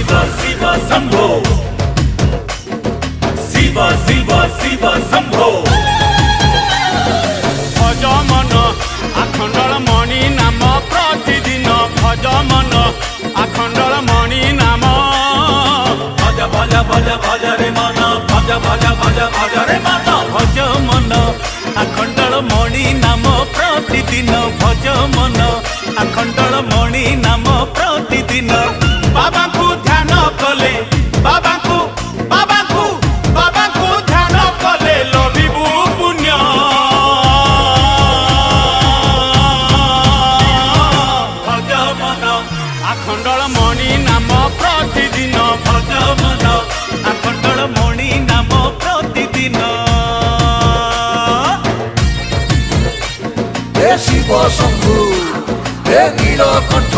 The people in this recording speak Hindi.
शिव शंभो शिव शिव शिव शंभो भज मन आखंडल मणि नाम प्रतिदिन भज मन आखंडल मणि नाम भज भज भज भज रे मन भज भज भज भज रे मन भज मन आखंडल मणि नाम प्रतिदिन भज मन आखंडल मणि नाम प्रतिदिन बाबा को ध्यान कले बाबा को ध्यान कले लभिबु पुण्य भज मन आखंडल मणि नाम प्रतिदिन भज मन आखंडल मणि नाम प्रतिदिन हे शिव शंभु हे नीलकंठ